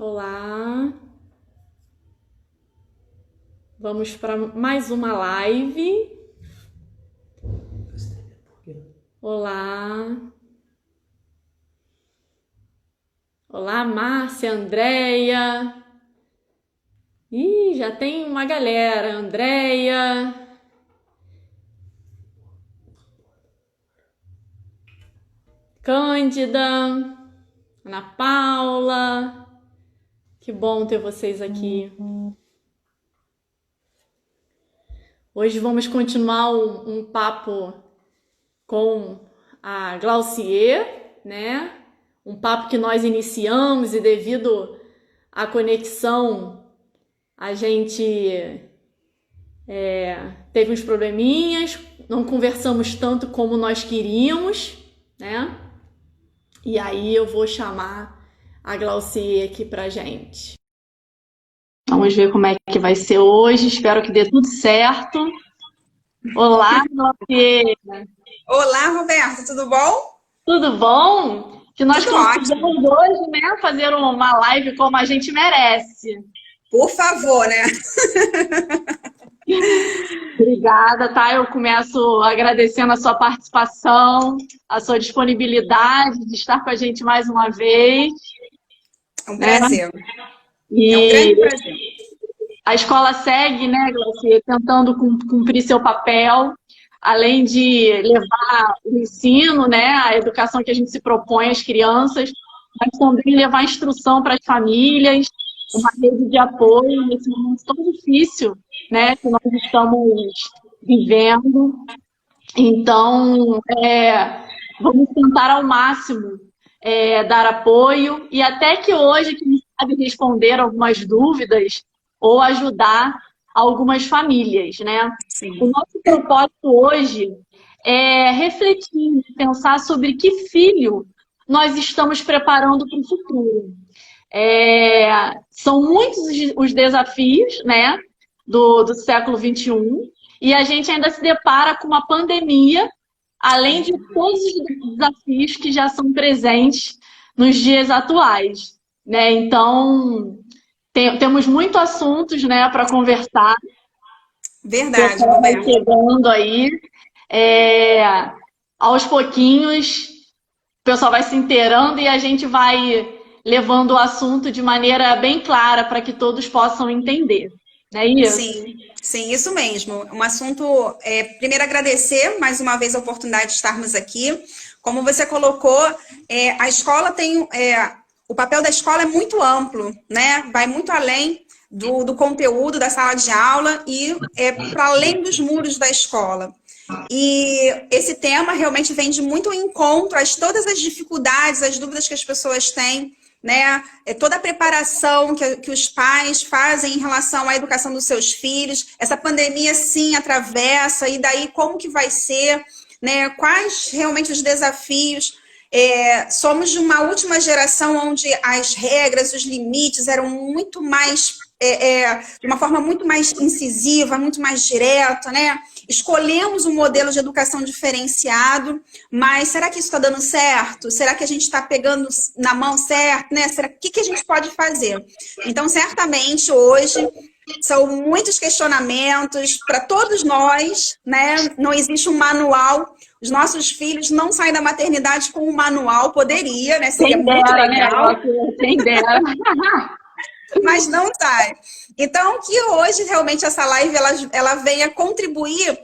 Olá, vamos para mais uma live. Olá, olá, Márcia, Andréia. Ih, já tem uma galera. Andréia, Cândida, Ana Paula. Que bom ter vocês aqui. Hoje vamos continuar um papo com a Glaucier, né? Um papo que nós iniciamos e devido à conexão a gente teve uns probleminhas, não conversamos tanto como nós queríamos, né? E aí eu vou chamar a Glaucier aqui pra gente. Vamos ver como é que vai ser hoje, espero que dê tudo certo. Olá, Glaucier! Olá, Roberto, tudo bom? Tudo bom? Que nós Tudo ótimo. consigamos hoje, né, fazer uma live como a gente merece. Por favor, né? Obrigada, tá? Eu começo agradecendo a sua participação, a sua disponibilidade de estar com a gente mais uma vez, É um né? prazer. É um E grande prazer. a escola segue, né, Glaucia, tentando cumprir seu papel, além de levar o ensino, né, a educação que a gente se propõe às crianças, mas também levar instrução para as famílias, uma rede de apoio nesse momento tão difícil, né, que nós estamos vivendo. Então, vamos tentar ao máximo dar apoio e até que hoje, quem sabe, responder algumas dúvidas ou ajudar algumas famílias, né? O Sim. nosso propósito hoje é refletir, pensar sobre que filho nós estamos preparando para o futuro. São muitos os desafios, né, do século XXI, e a gente ainda se depara com uma pandemia, além de todos os desafios que já são presentes nos dias atuais, né? Então, temos muitos assuntos, né, para conversar. O Verdade, pessoal vai Roberto. chegando aí. É, aos pouquinhos, o pessoal vai se inteirando e a gente vai levando o assunto de maneira bem clara para que todos possam entender. Não é isso? Sim, isso mesmo. Um assunto, primeiro agradecer mais uma vez a oportunidade de estarmos aqui. Como você colocou, a escola tem, o papel da escola é muito amplo, né? Vai muito além do conteúdo da sala de aula e para além dos muros da escola. E esse tema realmente vem de muito ao encontro a todas as dificuldades, as dúvidas que as pessoas têm, né? Toda a preparação que os pais fazem em relação à educação dos seus filhos. Essa pandemia, sim, atravessa, e daí como que vai ser, né? Quais realmente os desafios? Somos de uma última geração onde as regras, os limites eram muito mais, de uma forma muito mais incisiva, muito mais direta, né? Escolhemos um modelo de educação diferenciado, mas será que isso está dando certo? Será que a gente está pegando na mão certo, né? O que a gente pode fazer? Então, certamente, hoje, são muitos questionamentos para todos nós, né? Não existe um manual. Os nossos filhos não saem da maternidade com um manual, poderia, né? Seria Quem muito dera, né? legal, Quem dera. mas não sai. Então, que hoje realmente essa live ela venha contribuir.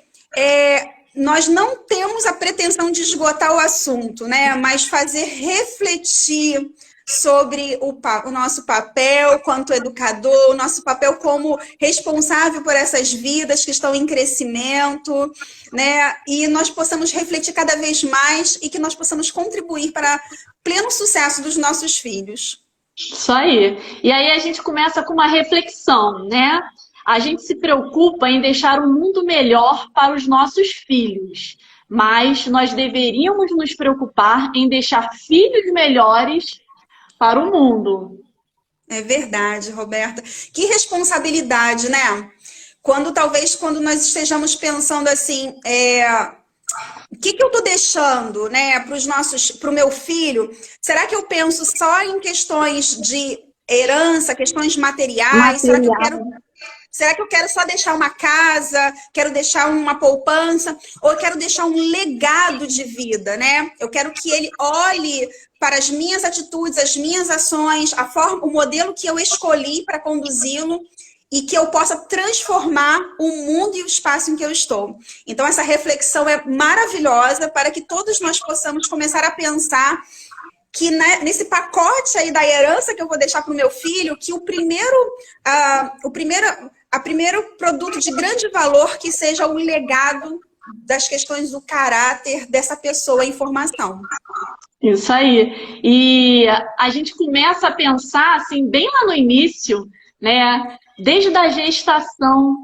Nós não temos a pretensão de esgotar o assunto, né? Mas fazer refletir sobre o nosso papel quanto educador, o nosso papel como responsável por essas vidas que estão em crescimento, né? E nós possamos refletir cada vez mais e que nós possamos contribuir para pleno sucesso dos nossos filhos. Isso aí. E aí a gente começa com uma reflexão, né? A gente se preocupa em deixar o mundo melhor para os nossos filhos, mas nós deveríamos nos preocupar em deixar filhos melhores para o mundo. É verdade, Roberta. Que responsabilidade, né? Quando nós estejamos pensando assim, o que eu estou deixando, né, para o meu filho? Será que eu penso só em questões de herança, questões materiais, será que eu quero só deixar uma casa, quero deixar uma poupança, ou eu quero deixar um legado de vida, né? Eu quero que ele olhe para as minhas atitudes, as minhas ações, a forma, o modelo que eu escolhi para conduzi-lo e que eu possa transformar o mundo e o espaço em que eu estou. Então, essa reflexão é maravilhosa para que todos nós possamos começar a pensar que nesse pacote aí da herança que eu vou deixar para o meu filho, que o primeiro produto de grande valor que seja o legado das questões do caráter dessa pessoa em formação. Isso aí. E a gente começa a pensar, assim, bem lá no início, né? Desde a gestação,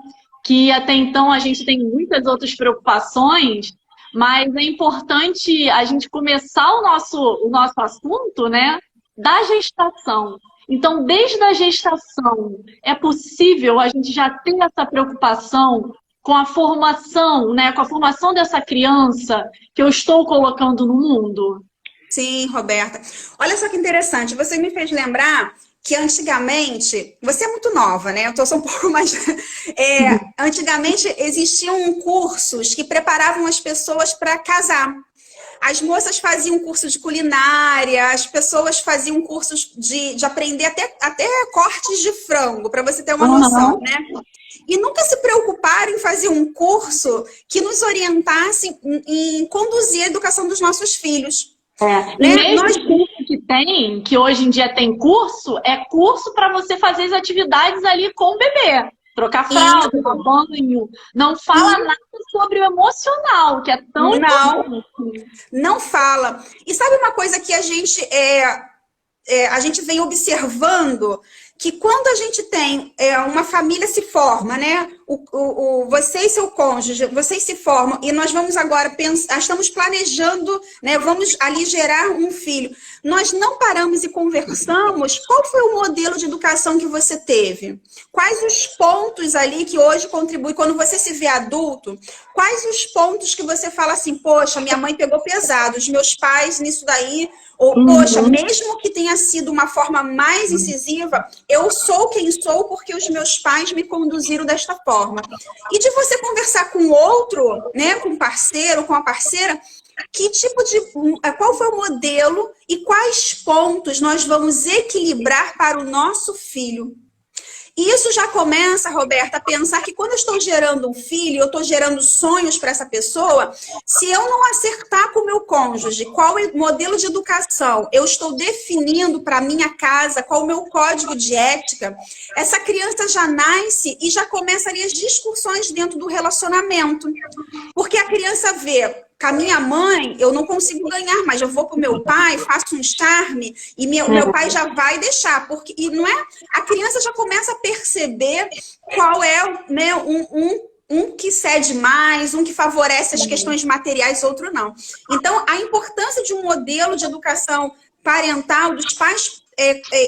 que até então a gente tem muitas outras preocupações, mas é importante a gente começar o nosso assunto, né, da gestação. Então, desde a gestação, é possível a gente já ter essa preocupação com a formação, né, com a formação dessa criança que eu estou colocando no mundo? Sim, Roberta. Olha só que interessante, você me fez lembrar que antigamente, você é muito nova, né? Eu tô só um pouco mais... antigamente existiam cursos que preparavam as pessoas para casar. As moças faziam curso de culinária, as pessoas faziam cursos de aprender até cortes de frango, para você ter uma noção, né? E nunca se preocuparam em fazer um curso que nos orientasse em conduzir a educação dos nossos filhos. E mesmo curso que hoje em dia tem curso, é curso para você fazer as atividades ali com o bebê. Trocar fralda, tomar banho. Não fala nada sobre o emocional, que é tão importante. Não fala. E sabe uma coisa que a gente vem observando? Que quando a gente tem uma família se forma, né? Você e seu cônjuge, vocês se formam e nós vamos agora pensar, estamos planejando, né? Vamos ali gerar um filho. Nós não paramos e conversamos qual foi o modelo de educação que você teve? Quais os pontos ali que hoje contribuem, quando você se vê adulto, quais os pontos que você fala assim, poxa, minha mãe pegou pesado, os meus pais nisso daí... Ou, poxa, mesmo que tenha sido uma forma mais incisiva, eu sou quem sou porque os meus pais me conduziram desta forma. E de você conversar com o outro, né, com o parceiro, com a parceira, qual foi o modelo e quais pontos nós vamos equilibrar para o nosso filho? E isso já começa, Roberta, a pensar que quando eu estou gerando um filho, eu estou gerando sonhos para essa pessoa, se eu não acertar com o meu cônjuge, qual é o modelo de educação, eu estou definindo para a minha casa, qual é o meu código de ética, essa criança já nasce e já começa ali as discussões dentro do relacionamento. Porque a criança vê... Com a minha mãe, eu não consigo ganhar, mas eu vou pro meu pai, faço um charme e meu pai já vai deixar. E não é? A criança já começa a perceber qual é, né, um que cede mais, um que favorece as questões materiais, outro não. Então, a importância de um modelo de educação parental, dos pais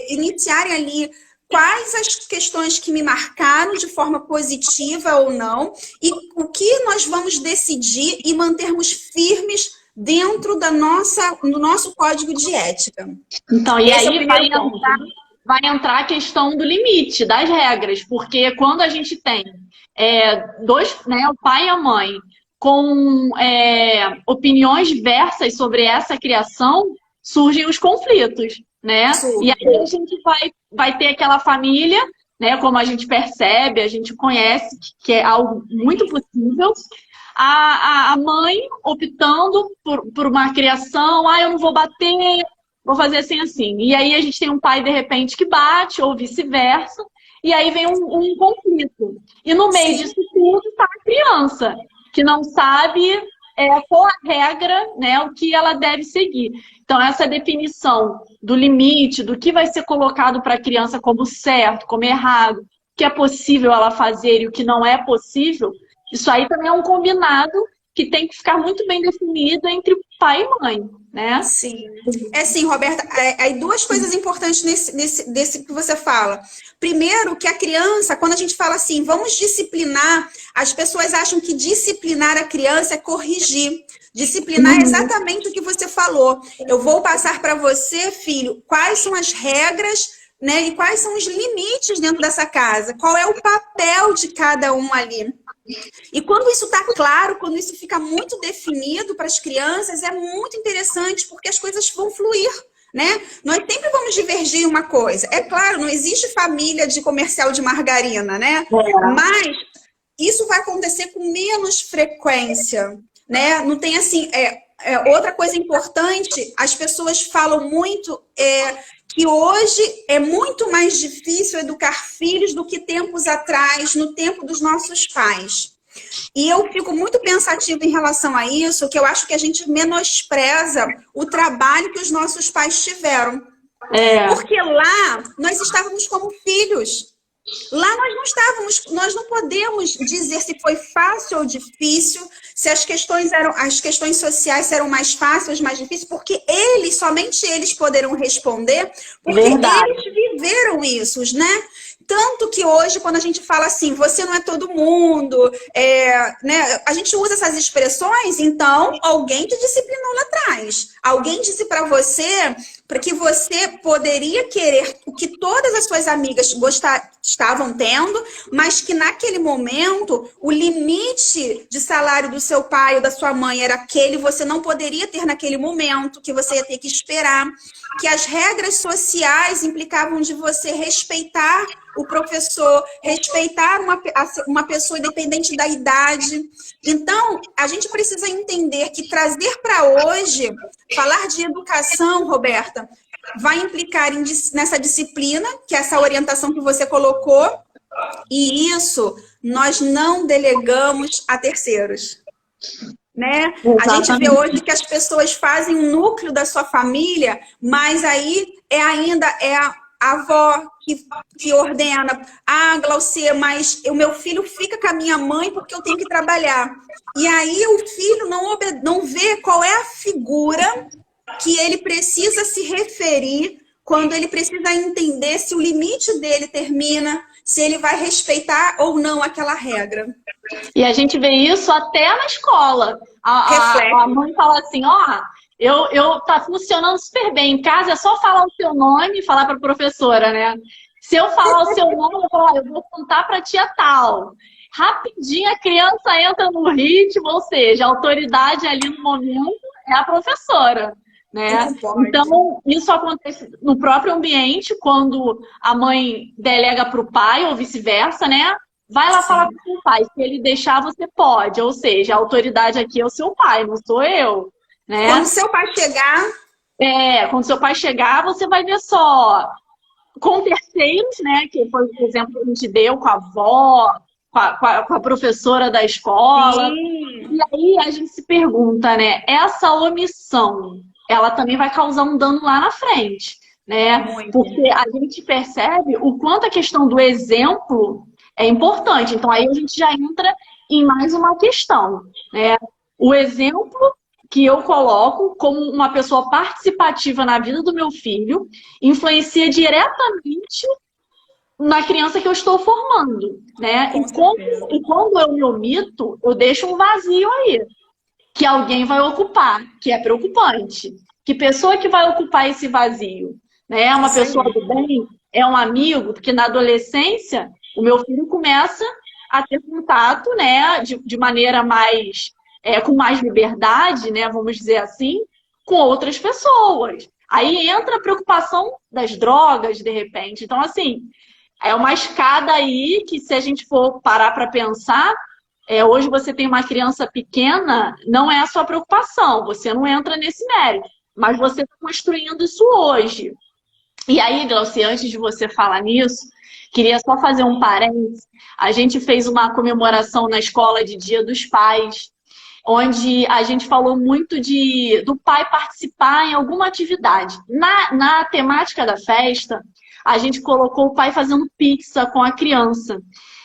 iniciarem ali quais as questões que me marcaram de forma positiva ou não, e o que nós vamos decidir e mantermos firmes dentro do nosso código de ética. Então, e aí vai entrar a questão do limite, das regras, porque quando a gente tem dois, né, o pai e a mãe, com opiniões diversas sobre essa criação, surgem os conflitos, né? E aí a gente vai ter aquela família, né? Como a gente percebe, a gente conhece que é algo muito possível. A mãe optando por uma criação, eu não vou bater, vou fazer assim. E aí a gente tem um pai, de repente, que bate, ou vice-versa, e aí vem um conflito. E no meio disso tudo está a criança, que não sabe qual a regra, né, o que ela deve seguir. Então, essa definição do limite, do que vai ser colocado para a criança como certo, como errado, o que é possível ela fazer e o que não é possível, isso aí também é um combinado que tem que ficar muito bem definido entre pai e mãe, né? Sim. Sim, Roberta, aí duas coisas importantes desse que você fala. Primeiro, que a criança, quando a gente fala assim, vamos disciplinar, as pessoas acham que disciplinar a criança é corrigir. Disciplinar é exatamente o que você falou. Eu vou passar para você, filho, quais são as regras, né? E quais são os limites dentro dessa casa? Qual é o papel de cada um ali? E quando isso está claro, quando isso fica muito definido para as crianças, é muito interessante, porque as coisas vão fluir, né? Nós sempre vamos divergir em uma coisa. É claro, não existe família de comercial de margarina, né? Mas isso vai acontecer com menos frequência, né? Não tem assim... outra coisa importante, as pessoas falam muito que hoje é muito mais difícil educar filhos do que tempos atrás, no tempo dos nossos pais. E eu fico muito pensativa em relação a isso, que eu acho que a gente menospreza o trabalho que os nossos pais tiveram. Porque lá nós estávamos como filhos. Lá nós não estávamos, nós não podemos dizer se foi fácil ou difícil, se as questões sociais eram mais fáceis, mais difíceis, porque somente eles poderão responder, porque eles viveram isso, né? Tanto que hoje, quando a gente fala assim, você não é todo mundo, né? A gente usa essas expressões, então alguém te disciplinou lá atrás. Alguém disse para você que você poderia querer o que todas as suas amigas estavam tendo, mas que naquele momento o limite de salário do seu pai ou da sua mãe era aquele, você não poderia ter naquele momento, que você ia ter que esperar, que as regras sociais implicavam de você respeitar o professor, respeitar uma pessoa independente da idade. Então, a gente precisa entender que trazer para hoje, falar de educação, Roberta, vai implicar nessa disciplina, que é essa orientação que você colocou, e isso nós não delegamos a terceiros. Né? A gente vê hoje que as pessoas fazem um núcleo da sua família, mas aí ainda a avó que ordena, Glaucia, mas o meu filho fica com a minha mãe porque eu tenho que trabalhar. E aí o filho não vê qual é a figura que ele precisa se referir quando ele precisa entender se o limite dele termina, se ele vai respeitar ou não aquela regra. E a gente vê isso até na escola. A mãe fala assim, tá funcionando super bem. Em casa é só falar o seu nome e falar para a professora, né? Se eu falar o seu nome, eu falo, eu vou contar para tia tal. Rapidinho a criança entra no ritmo, ou seja, a autoridade ali no momento é a professora. Né? Então, isso acontece no próprio ambiente, quando a mãe delega para o pai, ou vice-versa, né? Vai lá falar com o pai, se ele deixar, você pode. Ou seja, a autoridade aqui é o seu pai, não sou eu. Né? Quando seu pai chegar... quando seu pai chegar, você vai ver só com terceiros, né? Que foi o exemplo que a gente deu com a avó, com a professora da escola. Sim. E aí a gente se pergunta, né? Essa omissão, ela também vai causar um dano lá na frente, né? Muito. Porque a gente percebe o quanto a questão do exemplo é importante. Então aí a gente já entra em mais uma questão, né? O exemplo que eu coloco como uma pessoa participativa na vida do meu filho influencia diretamente na criança que eu estou formando, né? E quando eu me omito, eu deixo um vazio aí, que alguém vai ocupar, que é preocupante. Que pessoa que vai ocupar esse vazio? Né? É uma pessoa do bem? É um amigo? Porque na adolescência, o meu filho começa a ter contato, né, de maneira mais... com mais liberdade, né, vamos dizer assim, com outras pessoas. Aí entra a preocupação das drogas, de repente. Então, assim, é uma escada aí que, se a gente for parar para pensar, hoje você tem uma criança pequena, não é a sua preocupação, você não entra nesse mérito, mas você está construindo isso hoje. E aí, Glaucia, antes de você falar nisso, queria só fazer um parênteses. A gente fez uma comemoração na escola de Dia dos Pais, onde a gente falou muito do pai participar em alguma atividade. Na temática da festa, a gente colocou o pai fazendo pizza com a criança.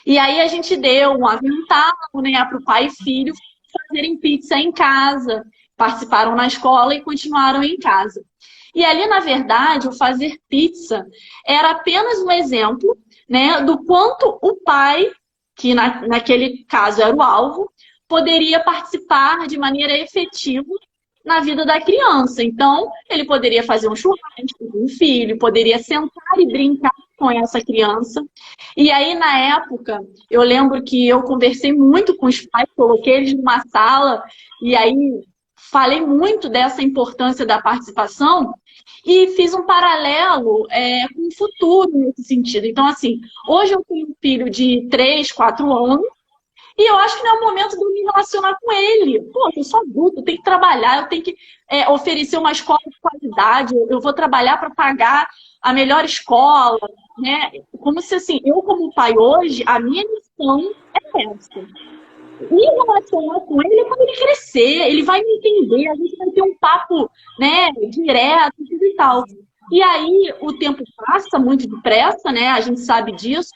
E aí a gente deu um avental, né, para o pai e filho fazerem pizza em casa. Participaram na escola e continuaram em casa. E ali, na verdade, o fazer pizza era apenas um exemplo, né, do quanto o pai, que naquele caso era o alvo, poderia participar de maneira efetiva na vida da criança. Então, ele poderia fazer um churrasco com o filho, poderia sentar e brincar com essa criança. E aí, na época, eu lembro que eu conversei muito com os pais, coloquei eles numa sala, e aí falei muito dessa importância da participação e fiz um paralelo com o futuro nesse sentido. Então, assim, hoje eu tenho um filho de 3, 4 anos, e eu acho que não é o momento de eu me relacionar com ele. Pô, eu sou adulto, eu tenho que trabalhar, eu tenho que oferecer uma escola de qualidade, eu vou trabalhar para pagar a melhor escola, né? Como se, assim, eu como pai hoje, a minha missão é essa. Me relacionar com ele é quando ele crescer, ele vai me entender, a gente vai ter um papo, né, direto e tal. E aí o tempo passa muito depressa, né? A gente sabe disso.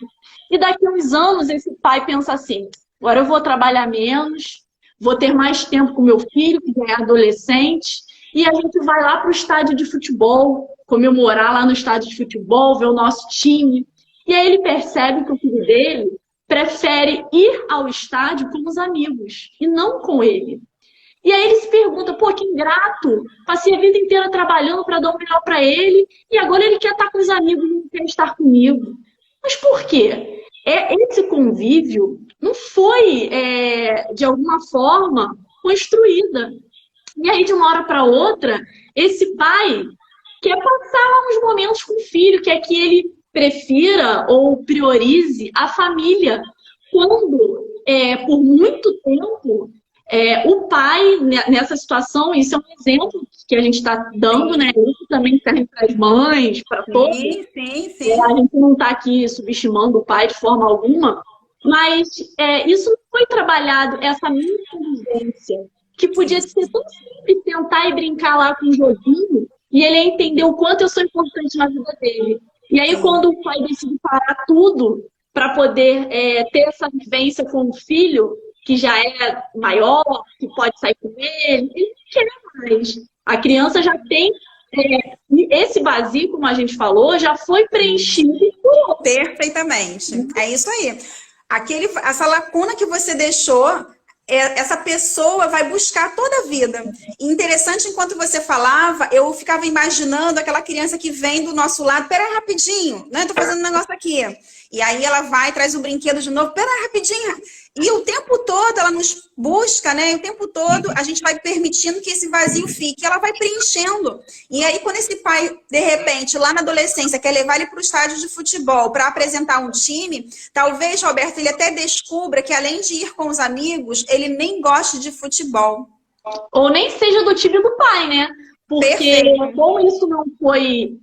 E daqui a uns anos esse pai pensa assim: agora eu vou trabalhar menos, vou ter mais tempo com meu filho, que já é adolescente, e a gente vai lá para o estádio de futebol, comemorar lá no estádio de futebol, ver o nosso time. E aí ele percebe que o filho dele prefere ir ao estádio com os amigos e não com ele. E aí ele se pergunta: pô, que ingrato, passei a vida inteira trabalhando para dar o melhor para ele e agora ele quer estar com os amigos e não quer estar comigo. Mas por quê? Esse convívio não foi, de alguma forma, construída. E aí, de uma hora para outra, esse pai quer passar uns momentos com o filho, quer que ele prefira ou priorize a família, quando, por muito tempo, o pai, nessa situação, isso é um exemplo que a gente está dando, né? Isso também serve para as mães, para todos. Sim. A gente não está aqui subestimando o pai de forma alguma, mas isso não foi trabalhado, essa minha convivência, que podia ser tão simples, sentar e brincar lá com um joguinho, e ele entender o quanto eu sou importante na vida dele. E aí, quando o pai decide parar tudo para poder ter essa vivência com o filho, que já é maior, que pode sair com ele não quer mais. A criança já tem esse vazio, como a gente falou, já foi preenchido por outro. Perfeitamente. É isso aí. Essa lacuna que você deixou, essa pessoa vai buscar toda a vida. E interessante, enquanto você falava, eu ficava imaginando aquela criança que vem do nosso lado: pera rapidinho, né? Tô fazendo um negócio aqui. E aí ela vai e traz o brinquedo de novo: pera rapidinho. E o tempo todo ela nos busca, né? E o tempo todo a gente vai permitindo que esse vazio fique. Ela vai preenchendo. E aí, quando esse pai, de repente, lá na adolescência, quer levar ele para o estádio de futebol para apresentar um time, talvez, Roberto, ele até descubra que, além de ir com os amigos, ele nem goste de futebol. Ou nem seja do time do pai, né? Porque, perfeito, como isso não foi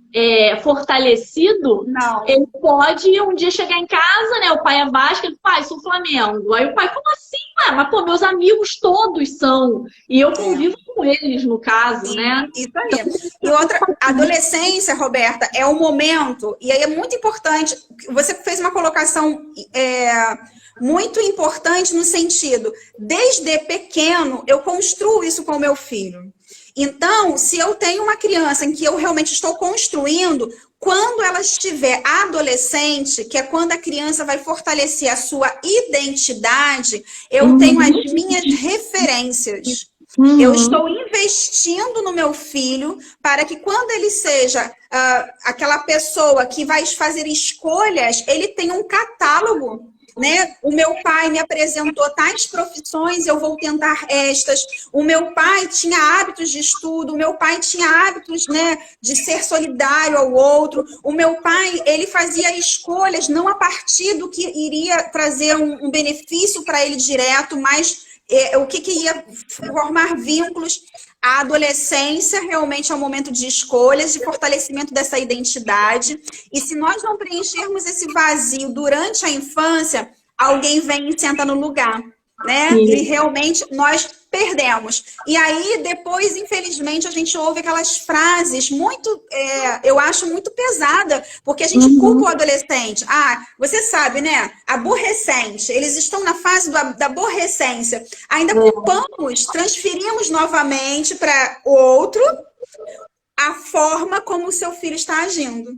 fortalecido, ele pode um dia chegar em casa, né? O pai é Vasco, ele: pai, sou Flamengo. Aí o pai: como assim? Mas, pô, meus amigos todos são. E eu convivo com eles, no caso, né? Isso aí. E outra, a adolescência, Roberta, é um momento, e aí é muito importante. Você fez uma colocação muito importante no sentido: desde pequeno, eu construo isso com o meu filho. Então, se eu tenho uma criança em que eu realmente estou construindo, quando ela estiver adolescente, que é quando a criança vai fortalecer a sua identidade, eu tenho as minhas referências. Eu estou investindo no meu filho para que, quando ele seja aquela pessoa que vai fazer escolhas, ele tenha um catálogo. Né? O meu pai me apresentou tais profissões, eu vou tentar estas. O meu pai tinha hábitos de estudo, o meu pai tinha hábitos, né, de ser solidário ao outro. O meu pai, ele fazia escolhas não a partir do que iria trazer um benefício para ele direto, mas o que ia formar vínculos. A adolescência realmente é um momento de escolhas, de fortalecimento dessa identidade. E se nós não preenchermos esse vazio durante a infância, alguém vem e senta no lugar, né? Sim. E realmente nós perdemos. E aí, depois, infelizmente, a gente ouve aquelas frases muito, eu acho muito pesada, porque a gente culpa o adolescente. Ah, você sabe, né? Aborrecente. Eles estão na fase da aborrecência. Ainda culpamos, transferimos novamente para o outro a forma como o seu filho está agindo.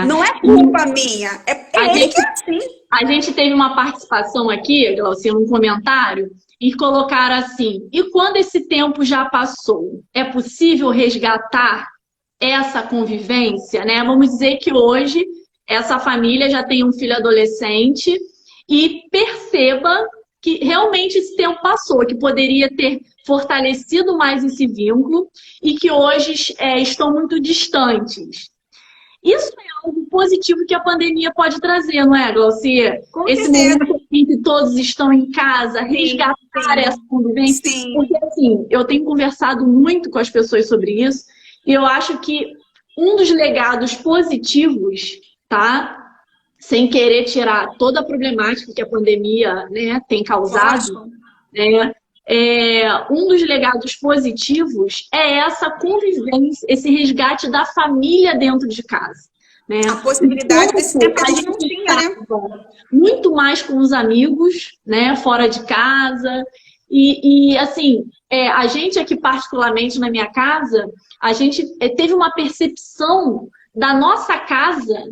Não é culpa minha, é ele que é assim. A gente teve uma participação aqui, Glaucia, num comentário, e colocaram assim: e quando esse tempo já passou, é possível resgatar essa convivência, né? Vamos dizer que hoje essa família já tem um filho adolescente e perceba que realmente esse tempo passou, que poderia ter fortalecido mais esse vínculo e que hoje estão muito distantes. Isso é algo positivo que a pandemia pode trazer, não é, Glaucia? Esse momento em que todos estão em casa, resgatar essa convivência. Sim. Porque, assim, eu tenho conversado muito com as pessoas sobre isso e eu acho que um dos legados positivos, tá? Sem querer tirar toda a problemática que a pandemia, né, tem causado, né? Um dos legados positivos é essa convivência, esse resgate da família dentro de casa. Né? A possibilidade desse tempo que a gente não tinha, né? Muito mais com os amigos, né? Fora de casa. E assim, a gente aqui, particularmente na minha casa, a gente teve uma percepção da nossa casa,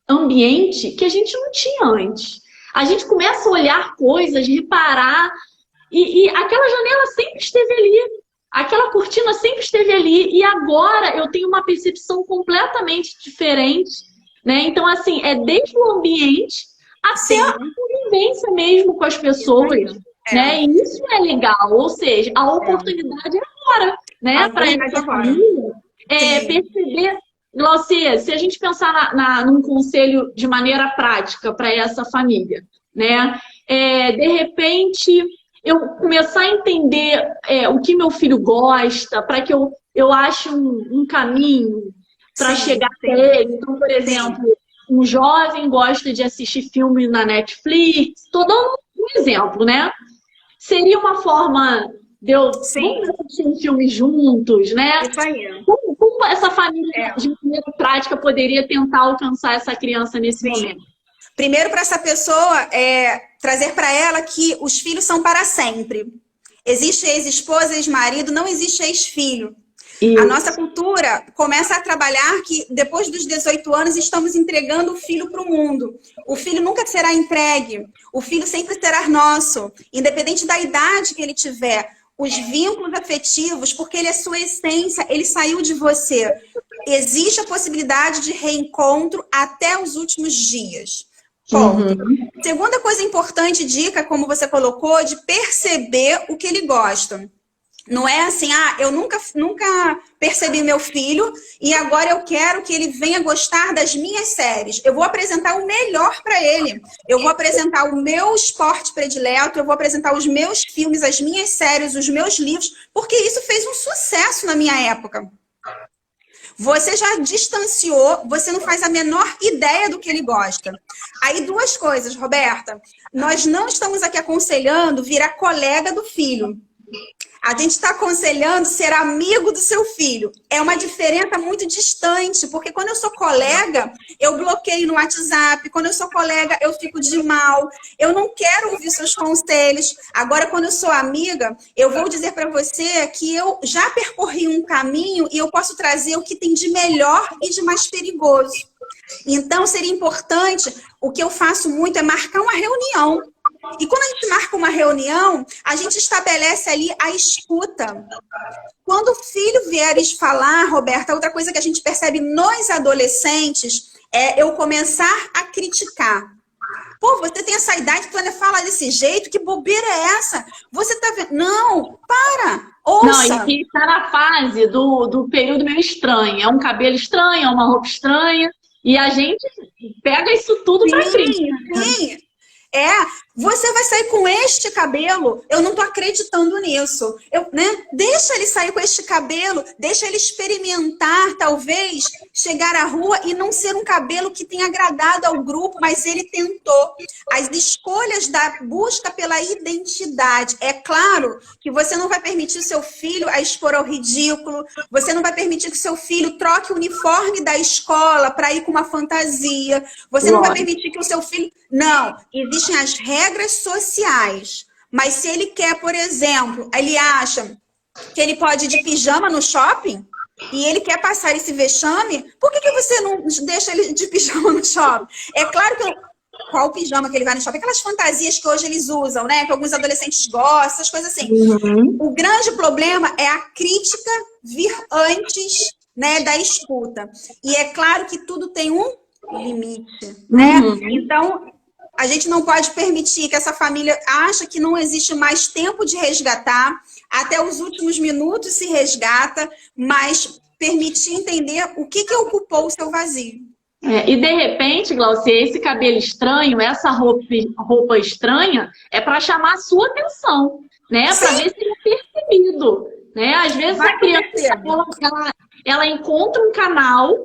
ambiente, que a gente não tinha antes. A gente começa a olhar coisas, reparar. E aquela janela sempre esteve ali, aquela cortina sempre esteve ali, e agora eu tenho uma percepção completamente diferente, né? Então, assim, desde o ambiente até a convivência mesmo com as pessoas, né? E isso é legal, ou seja, a oportunidade é agora, né? Para essa família perceber. Glaucia, se a gente pensar num conselho de maneira prática para essa família, né? De repente eu começar a entender o que meu filho gosta, para que eu ache um caminho para chegar até ele. Então, por exemplo, um jovem gosta de assistir filme na Netflix. Estou dando um exemplo, né? Seria uma forma de eu vamos assistir um filme juntos, né? Isso aí. Como essa família, de maneira prática, poderia tentar alcançar essa criança nesse momento? Primeiro, para essa pessoa, trazer para ela que os filhos são para sempre. Existe ex-esposa, ex-marido, não existe ex-filho. A nossa cultura começa a trabalhar que depois dos 18 anos estamos entregando o filho para o mundo. O filho nunca será entregue. O filho sempre será nosso. Independente da idade que ele tiver. Os vínculos afetivos, porque ele é sua essência, ele saiu de você. Existe a possibilidade de reencontro até os últimos dias. Ponto. Segunda coisa importante, dica, como você colocou, de perceber o que ele gosta. Não é assim, eu nunca percebi meu filho e agora eu quero que ele venha gostar das minhas séries. Eu vou apresentar o melhor para ele. Eu vou apresentar o meu esporte predileto, eu vou apresentar os meus filmes, as minhas séries, os meus livros, porque isso fez um sucesso na minha época. Você já distanciou, você não faz a menor ideia do que ele gosta. Aí duas coisas, Roberta. Nós não estamos aqui aconselhando virar colega do filho. A gente está aconselhando ser amigo do seu filho. É uma diferença muito distante, porque quando eu sou colega, eu bloqueio no WhatsApp. Quando eu sou colega, eu fico de mal. Eu não quero ouvir seus conselhos. Agora, quando eu sou amiga, eu vou dizer para você que eu já percorri um caminho e eu posso trazer o que tem de melhor e de mais perigoso. Então, seria importante, o que eu faço muito é marcar uma reunião. E quando a gente marca uma reunião, a gente estabelece ali a escuta. Quando o filho vier falar, Roberta, outra coisa que a gente percebe nos adolescentes é eu começar a criticar. Pô, você tem essa idade, tu ainda fala desse jeito? Que bobeira é essa? Você tá vendo? Não, para, ouça. Não, e que está na fase do período meio estranho. É um cabelo estranho, é uma roupa estranha. E a gente pega isso tudo pra frente. Sim. Você vai sair com este cabelo, eu não tô acreditando nisso. Deixa ele sair com este cabelo, deixa ele experimentar, talvez, chegar à rua e não ser um cabelo que tenha agradado ao grupo, mas ele tentou. As escolhas da busca pela identidade. É claro que você não vai permitir seu filho a expor ao ridículo, você não vai permitir que seu filho troque o uniforme da escola para ir com uma fantasia, você não vai permitir que o seu filho... Não, existem as regras sociais. Mas se ele quer, por exemplo, ele acha que ele pode ir de pijama no shopping, e ele quer passar esse vexame, por que você não deixa ele de pijama no shopping? É claro que qual o pijama que ele vai no shopping? Aquelas fantasias que hoje eles usam, né? Que alguns adolescentes gostam, essas coisas assim. Uhum. O grande problema é a crítica vir antes, né, da escuta. E é claro que tudo tem um limite, né? Então, a gente não pode permitir que essa família ache que não existe mais tempo de resgatar, até os últimos minutos se resgata, mas permitir entender o que ocupou o seu vazio. E de repente, Glaucia, esse cabelo estranho, essa roupa estranha, é para chamar a sua atenção, né? Para ver se ele é percebido, né? Às vezes a criança ela encontra um canal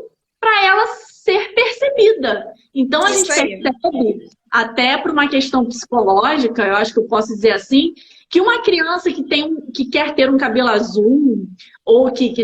para ela ser percebida. Então a gente percebe, até por uma questão psicológica, eu acho que eu posso dizer assim, que uma criança que quer ter um cabelo azul ou que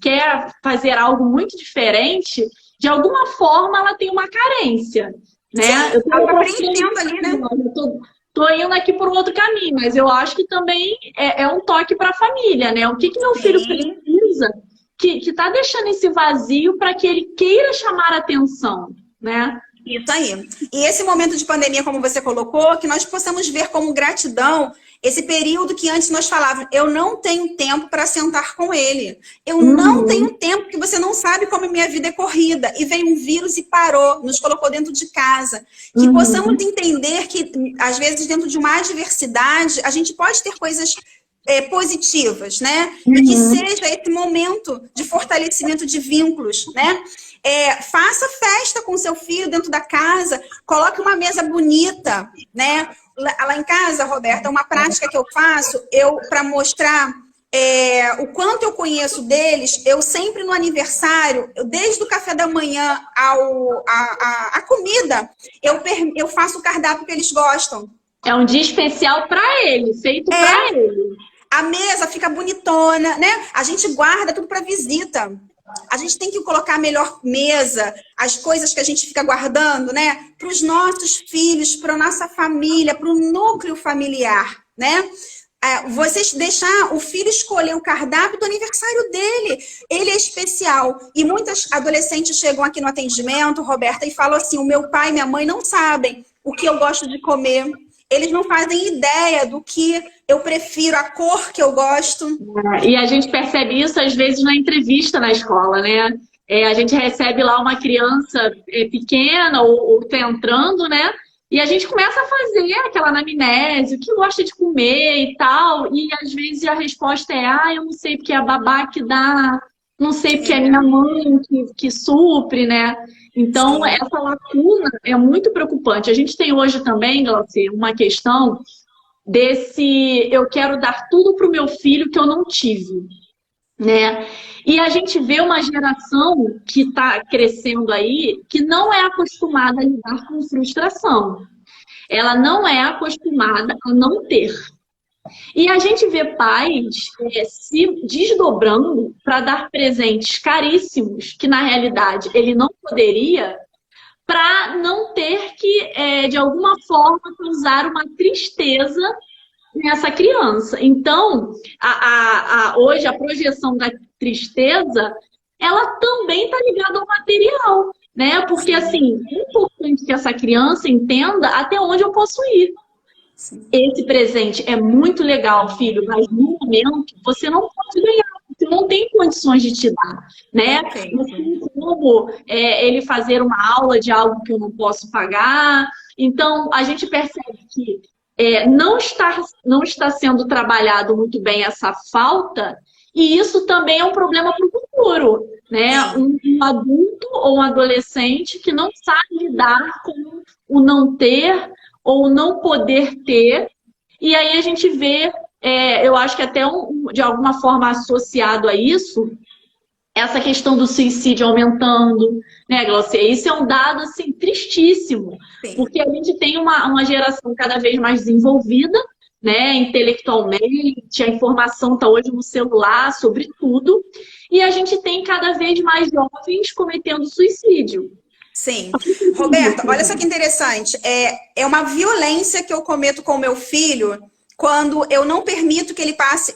quer fazer algo muito diferente, de alguma forma ela tem uma carência, né? Sim, eu tô aprendendo ali, né? Eu tô indo aqui por um outro caminho, mas eu acho que também é um toque para a família, né? O que meu filho precisa que tá deixando esse vazio para que ele queira chamar a atenção, né? Isso aí. E esse momento de pandemia, como você colocou, que nós possamos ver como gratidão esse período que antes nós falávamos, eu não tenho tempo para sentar com ele. Eu não tenho tempo, porque você não sabe como a minha vida é corrida. E veio um vírus e parou, nos colocou dentro de casa. Que possamos entender que, às vezes, dentro de uma adversidade, a gente pode ter coisas positivas, né? E que seja esse momento de fortalecimento de vínculos, né? Faça festa com seu filho dentro da casa, coloque uma mesa bonita, né? Lá em casa, Roberta, uma prática que eu faço, para mostrar o quanto eu conheço deles, eu sempre no aniversário, desde o café da manhã a comida, eu faço o cardápio que eles gostam. É um dia especial para ele, feito para ele. A mesa fica bonitona, né? A gente guarda tudo para visita. A gente tem que colocar a melhor mesa, as coisas que a gente fica guardando, né? Para os nossos filhos, para a nossa família, para o núcleo familiar, né? Vocês deixar o filho escolher o cardápio do aniversário dele. Ele é especial. E muitas adolescentes chegam aqui no atendimento, Roberta, e falam assim, o meu pai e minha mãe não sabem o que eu gosto de comer. Eles não fazem ideia do que eu prefiro, a cor que eu gosto. E a gente percebe isso, às vezes, na entrevista na escola, né? A gente recebe lá uma criança pequena ou tá entrando, né? E a gente começa a fazer aquela anamnese, o que gosta de comer e tal. E, às vezes, a resposta é, eu não sei porque é a babá que dá, não sei porque é a minha mãe que supre, né? Então, essa lacuna é muito preocupante. A gente tem hoje também, Glaucia, uma questão desse eu quero dar tudo para o meu filho que eu não tive, né? E a gente vê uma geração que está crescendo aí que não é acostumada a lidar com frustração. Ela não é acostumada a não ter. E a gente vê pais se desdobrando para dar presentes caríssimos, que na realidade ele não poderia, para não ter que, de alguma forma, causar uma tristeza nessa criança. Então, hoje a projeção da tristeza, ela também está ligada ao material, né? Porque, assim, é importante que essa criança entenda até onde eu posso ir. Esse presente é muito legal, filho, mas no momento você não pode ganhar, você não tem condições de te dar, né? Não tem como ele fazer uma aula de algo que eu não posso pagar. Então, a gente percebe que não está sendo trabalhado muito bem essa falta, e isso também é um problema para o futuro, né? Um adulto ou um adolescente que não sabe lidar com o não ter ou não poder ter, e aí a gente vê, eu acho que até de alguma forma associado a isso, essa questão do suicídio aumentando, né, Glaucia? Isso é um dado, assim, tristíssimo, porque a gente tem uma geração cada vez mais desenvolvida, né, intelectualmente, a informação está hoje no celular sobre tudo, e a gente tem cada vez mais jovens cometendo suicídio. Sim. Roberta, olha só que interessante. É uma violência que eu cometo com o meu filho quando eu não permito que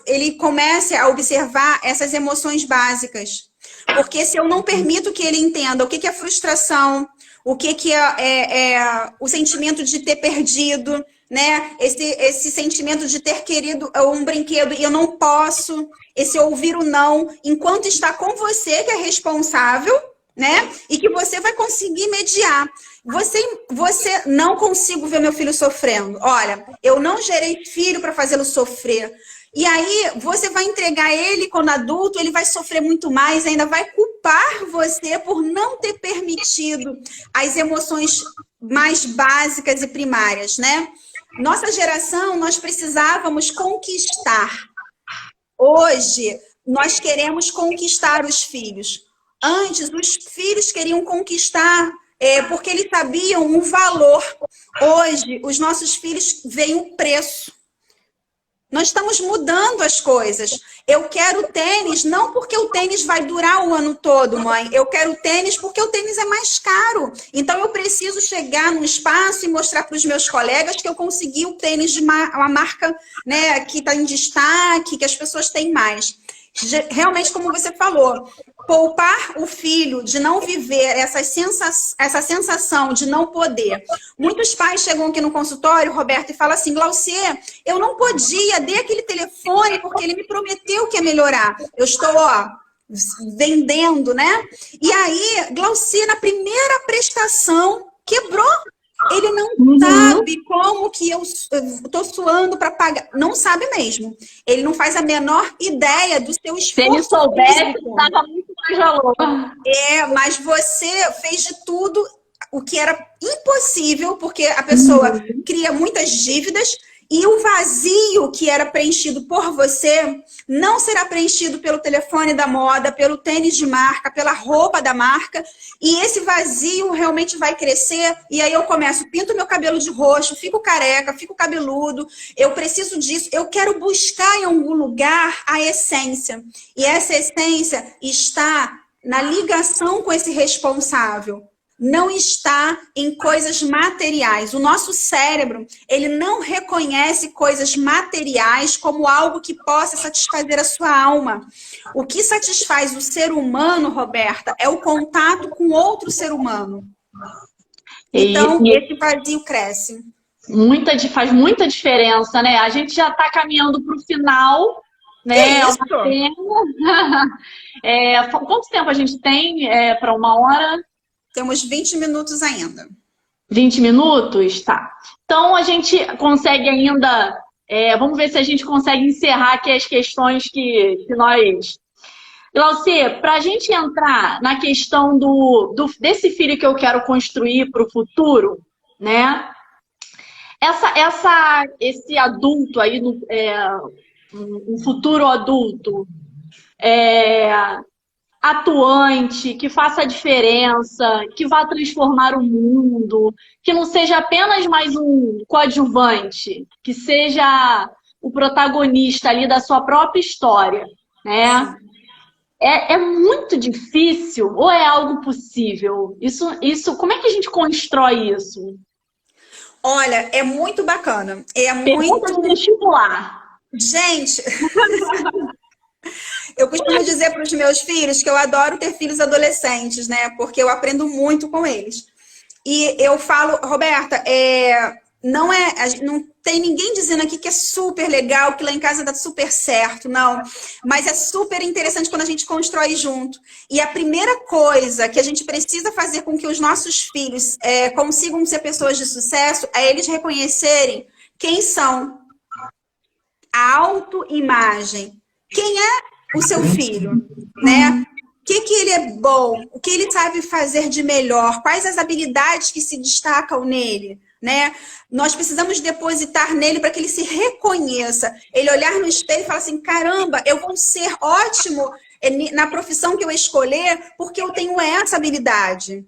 ele comece a observar essas emoções básicas. Porque se eu não permito que ele entenda o que é frustração, o que é o sentimento de ter perdido, né? Esse sentimento de ter querido um brinquedo e eu não posso, esse ouvir o não, enquanto está com você, que é responsável, né? E que você vai conseguir mediar. Você não consigo ver meu filho sofrendo. Olha, eu não gerei filho para fazê-lo sofrer. E aí, você vai entregar ele quando adulto, ele vai sofrer muito mais, ainda vai culpar você por não ter permitido as emoções mais básicas e primárias, né? Nossa geração, nós precisávamos conquistar. Hoje, nós queremos conquistar os filhos. Antes, os filhos queriam conquistar porque eles sabiam um valor. Hoje, os nossos filhos veem um preço. Nós estamos mudando as coisas. Eu quero tênis, não porque o tênis vai durar o ano todo, mãe. Eu quero tênis porque o tênis é mais caro. Então, eu preciso chegar num espaço e mostrar para os meus colegas que eu consegui o tênis de uma marca, né, que está em destaque, que as pessoas têm mais. Realmente, como você falou, poupar o filho de não viver essa sensação de não poder. Muitos pais chegam aqui no consultório, Roberto, e falam assim, Glaucia, eu não podia, dei aquele telefone porque ele me prometeu que ia melhorar. Eu estou, vendendo, né? E aí, Glaucia, na primeira prestação, quebrou. Ele não sabe como que eu estou suando para pagar. Não sabe mesmo. Ele não faz a menor ideia do seu esforço. Se ele soubesse, dava muito mais valor. Mas você fez de tudo o que era impossível, porque a pessoa cria muitas dívidas e o vazio que era preenchido por você não será preenchido pelo telefone da moda, pelo tênis de marca, pela roupa da marca. E esse vazio realmente vai crescer. E aí eu começo, pinto meu cabelo de roxo, fico careca, fico cabeludo. Eu preciso disso. Eu quero buscar em algum lugar a essência. E essa essência está na ligação com esse responsável. Não está em coisas materiais. O nosso cérebro, ele não reconhece coisas materiais como algo que possa satisfazer a sua alma. O que satisfaz o ser humano, Roberta, é o contato com outro ser humano. Então, esse vazio cresce. Faz muita diferença, né? A gente já está caminhando para o final, né? Quanto tempo a gente tem para 1 hora? Temos 20 minutos ainda. 20 minutos? Tá. Então, a gente consegue ainda... vamos ver se a gente consegue encerrar aqui as questões que nós... Glaucia, para a gente entrar na questão desse filho que eu quero construir para o futuro, né? Esse adulto aí, um futuro adulto... atuante, que faça a diferença, que vá transformar o mundo, que não seja apenas mais um coadjuvante, que seja o protagonista ali da sua própria história, né? É muito difícil ou é algo possível? Isso, como é que a gente constrói isso? Olha, é muito bacana. Pergunta de vestibular. Gente... Eu costumo dizer para os meus filhos que eu adoro ter filhos adolescentes, né? Porque eu aprendo muito com eles. E eu falo, Roberta, não tem ninguém dizendo aqui que é super legal, que lá em casa dá super certo, não. Mas é super interessante quando a gente constrói junto. E a primeira coisa que a gente precisa fazer com que os nossos filhos consigam ser pessoas de sucesso é eles reconhecerem quem são. A autoimagem. Quem é o seu filho, né? O que ele é bom? O que ele sabe fazer de melhor? Quais as habilidades que se destacam nele, né? Nós precisamos depositar nele para que ele se reconheça. Ele olhar no espelho e falar assim, caramba, eu vou ser ótimo na profissão que eu escolher porque eu tenho essa habilidade.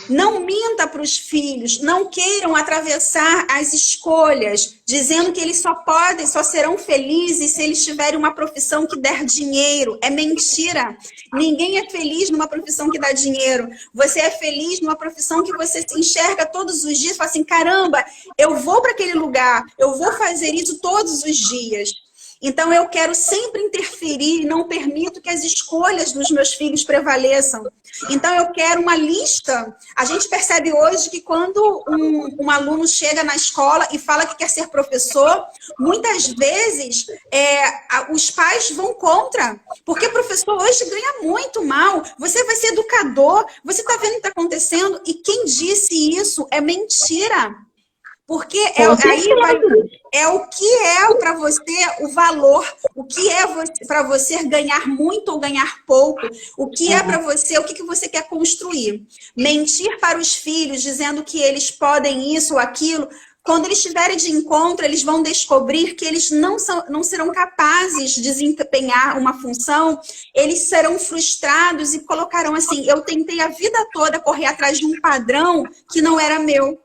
Não minta para os filhos, não queiram atravessar as escolhas, dizendo que eles só serão felizes se eles tiverem uma profissão que der dinheiro. É mentira. Ninguém é feliz numa profissão que dá dinheiro. Você é feliz numa profissão que você se enxerga todos os dias, fala assim, caramba, eu vou para aquele lugar, eu vou fazer isso todos os dias. Então, eu quero sempre interferir e não permito que as escolhas dos meus filhos prevaleçam. Então, eu quero uma lista. A gente percebe hoje que quando um aluno chega na escola e fala que quer ser professor, muitas vezes os pais vão contra. Porque professor hoje ganha muito mal. Você vai ser educador, você está vendo o que está acontecendo. E quem disse isso é mentira. Porque é o que é para você o valor, o que é para você ganhar muito ou ganhar pouco, o que é para você, o que você quer construir. Mentir para os filhos, dizendo que eles podem isso ou aquilo, quando eles estiverem de encontro, eles vão descobrir que eles não serão capazes de desempenhar uma função, eles serão frustrados e colocarão assim, eu tentei a vida toda correr atrás de um padrão que não era meu.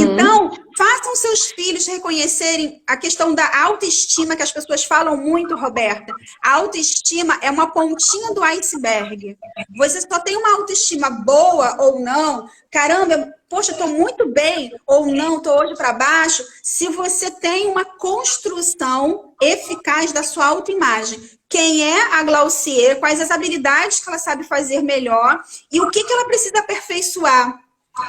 Então, façam seus filhos reconhecerem a questão da autoestima, que as pessoas falam muito, Roberta. A autoestima é uma pontinha do iceberg. Você só tem uma autoestima boa ou não, caramba, poxa, estou muito bem, ou não, estou hoje para baixo, se você tem uma construção eficaz da sua autoimagem. Quem é a Glaucier, quais as habilidades que ela sabe fazer melhor e o que ela precisa aperfeiçoar.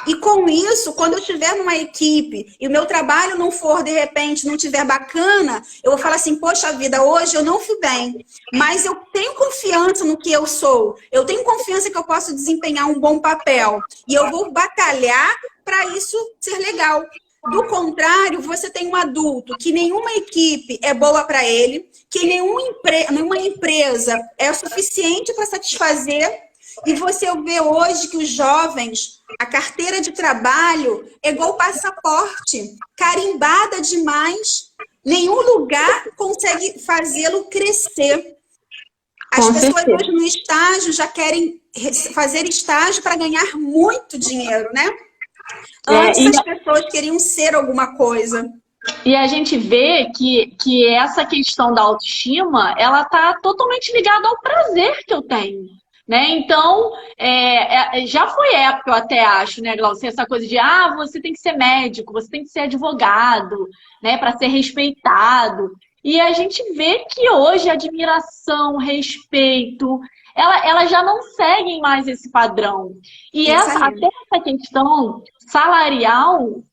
E com isso, quando eu estiver numa equipe e o meu trabalho não for, de repente, não estiver bacana, eu vou falar assim, poxa vida, hoje eu não fui bem, mas eu tenho confiança no que eu sou, eu tenho confiança que eu posso desempenhar um bom papel e eu vou batalhar para isso ser legal. Do contrário, você tem um adulto que nenhuma equipe é boa para ele, que nenhuma empresa é suficiente para satisfazer. E você vê hoje que os jovens, a carteira de trabalho é igual passaporte, carimbada demais. Nenhum lugar consegue fazê-lo crescer. As pessoas hoje no estágio já querem fazer estágio para ganhar muito dinheiro, né? Antes as pessoas queriam ser alguma coisa. E a gente vê que essa questão da autoestima, ela está totalmente ligada ao prazer que eu tenho. Né? Então, já foi época, eu até acho, né, Glaucia, essa coisa de, você tem que ser médico, você tem que ser advogado, né, para ser respeitado. E a gente vê que hoje a admiração, respeito, elas já não seguem mais esse padrão. E até essa questão salarial,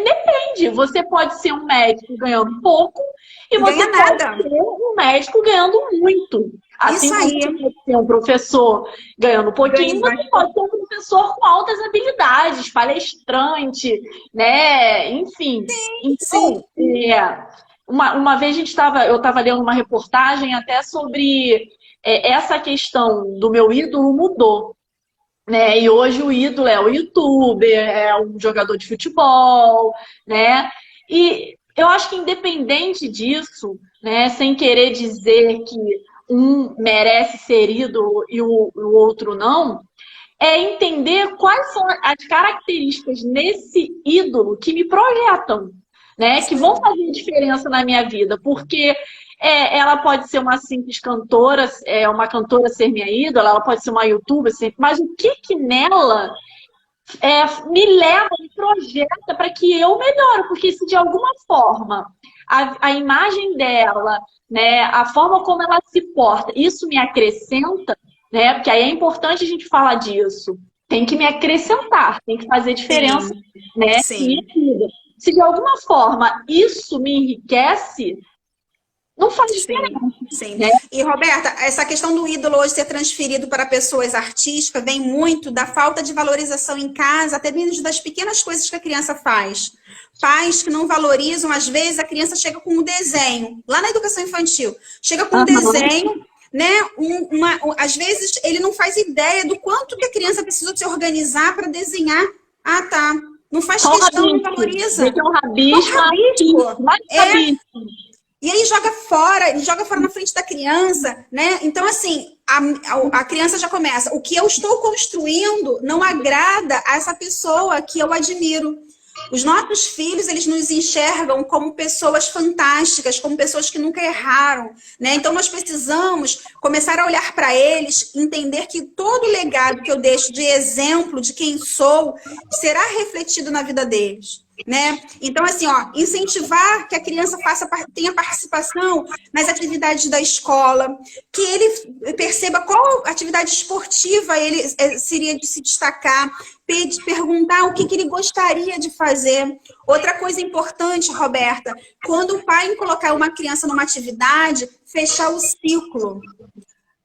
depende. Você pode ser um médico ganhando pouco e você pode ser um médico ganhando muito. Assim como você pode ser um professor ganhando pouquinho, você pode ser um professor com altas habilidades, palestrante, né? Enfim. Então, uma vez eu estava lendo uma reportagem até sobre essa questão do meu ídolo mudou. Né? E hoje o ídolo é o youtuber, é um jogador de futebol, né? E eu acho que independente disso, né, sem querer dizer que um merece ser ídolo e o outro não, é entender quais são as características nesse ídolo que me projetam, né? Que vão fazer diferença na minha vida, porque ela pode ser uma simples cantora, uma cantora ser minha ídola, ela pode ser uma youtuber, mas o que nela me leva, me projeta para que eu melhore, porque se de alguma forma a imagem dela, né, a forma como ela se porta, isso me acrescenta, né, porque aí é importante a gente falar disso, tem que me acrescentar, tem que fazer diferença, né, minha vida. Se de alguma forma isso me enriquece, não faz diferença. Sim. Né? E, Roberta, essa questão do ídolo hoje ser transferido para pessoas artísticas vem muito da falta de valorização em casa, até mesmo das pequenas coisas que a criança faz. Pais que não valorizam, às vezes a criança chega com um desenho, lá na educação infantil, chega com um desenho, né? Às vezes ele não faz ideia do quanto que a criança precisa se organizar para desenhar. Não faz questão, não valoriza. Um rabisco. E aí ele joga fora na frente da criança, né? Então, assim, a criança já começa. O que eu estou construindo não agrada a essa pessoa que eu admiro. Os nossos filhos, eles nos enxergam como pessoas fantásticas, como pessoas que nunca erraram, né? Então, nós precisamos começar a olhar para eles, entender que todo o legado que eu deixo de exemplo de quem sou será refletido na vida deles, né? Então, assim, ó, incentivar que a criança tenha participação nas atividades da escola, que ele perceba qual atividade esportiva ele seria de se destacar, perguntar o que ele gostaria de fazer. Outra coisa importante, Roberta, quando o pai colocar uma criança numa atividade, fechar o ciclo.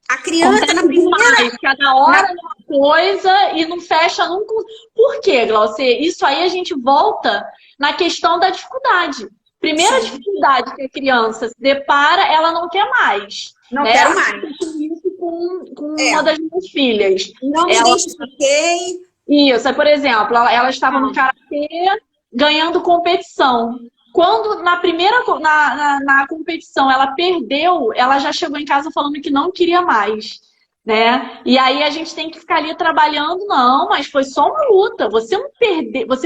A criança na primeira... Cada hora é uma coisa e não fecha nunca. Por quê, Glaucia? Isso aí a gente volta na questão da dificuldade. Primeira dificuldade que a criança se depara, ela não quer mais. Não quero mais. Isso com uma das minhas filhas. Não me identifiquei. Isso, por exemplo, ela estava no karatê ganhando competição. Quando na competição ela perdeu, ela já chegou em casa falando que não queria mais, né? E aí a gente tem que ficar ali trabalhando, não, mas foi só uma luta. Você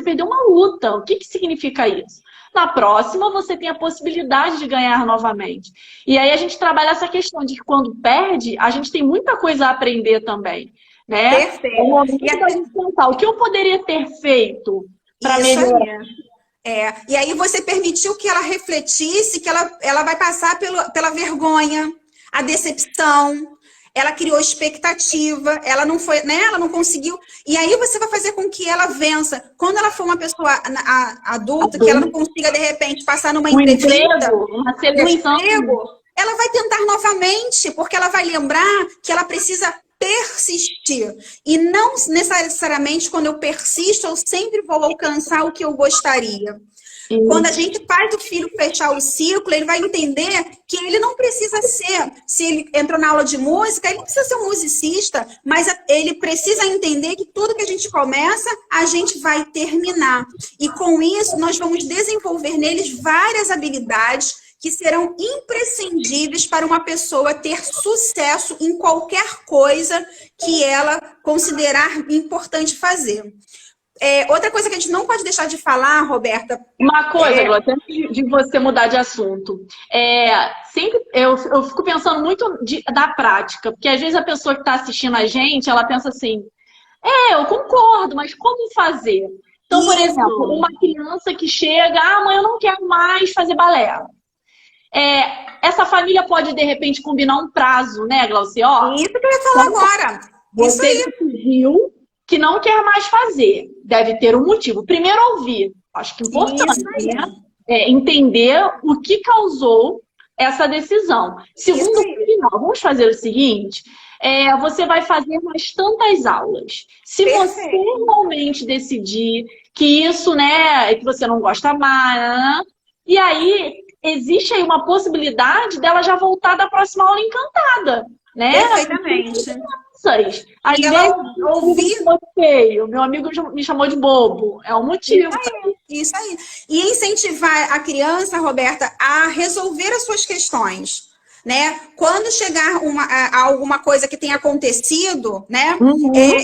perdeu uma luta. O que significa isso? Na próxima você tem a possibilidade de ganhar novamente. E aí a gente trabalha essa questão de que quando perde, a gente tem muita coisa a aprender também, né? Perfeito. É o momento da gente pensar o que eu poderia ter feito para melhorar. E aí você permitiu que ela refletisse, que ela vai passar pela vergonha, a decepção, ela criou expectativa, ela não foi, né? Ela não conseguiu. E aí você vai fazer com que ela vença. Quando ela for uma pessoa adulta, que ela não consiga, de repente, passar numa entrevista, uma seleção, ela vai tentar novamente, porque ela vai lembrar que ela precisa persistir. E não necessariamente quando eu persisto, eu sempre vou alcançar o que eu gostaria. Quando a gente faz o filho fechar o ciclo, ele vai entender que ele não precisa ser, se ele entrou na aula de música, ele não precisa ser um musicista, mas ele precisa entender que tudo que a gente começa, a gente vai terminar. E com isso, nós vamos desenvolver neles várias habilidades que serão imprescindíveis para uma pessoa ter sucesso em qualquer coisa que ela considerar importante fazer. Outra coisa que a gente não pode deixar de falar, Roberta... Uma coisa, antes de você mudar de assunto. Sempre eu fico pensando muito da prática, porque às vezes a pessoa que está assistindo a gente, ela pensa assim, eu concordo, mas como fazer? Então, por exemplo, uma criança que chega, mãe, eu não quero mais fazer balé. Essa família pode, de repente, combinar um prazo, né, Glaucia? Isso que eu ia falar agora. Você decidiu que não quer mais fazer. Deve ter um motivo. Primeiro, ouvir. Acho que é importante, né? Entender o que causou essa decisão. Segundo, vamos fazer o seguinte, você vai fazer mais tantas aulas. Se você realmente decidir que isso, né, que você não gosta mais, e aí existe aí uma possibilidade dela já voltar da próxima aula encantada, né? Perfeitamente. Às vezes, feio, meu amigo me chamou de bobo. É um motivo. Isso aí. E incentivar a criança, Roberta, a resolver as suas questões, né? Quando chegar alguma coisa que tenha acontecido, né?